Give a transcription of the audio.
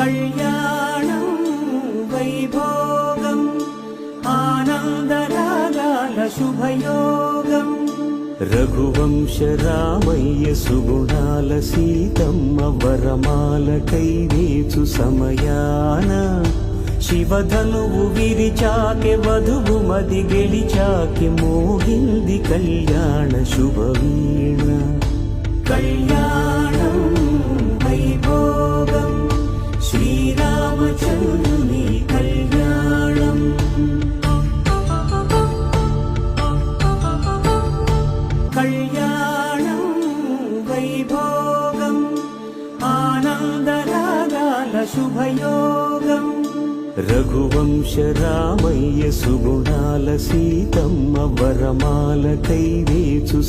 కళ్యాణం వైభోగం ఆనందరాగాల శుభయోగం రఘువంశ రామయ్య సుగుణాల సీతమ్మ వరమాల కైవేచు సమయాన శివధనువు విరిచాకె వధువు మది గెలిచాకె మోగింది కళ్యాణ శుభవీణ కళ్యాణం వైభోగం శ్రీరామచంద్రుని కళ్యాణం కళ్యాణం వైభోగం ఆనందరాగాల శుభయోగం రఘువంశ రామయ్య సుగుణాల సీతమ్మ వరమాల కైవేచు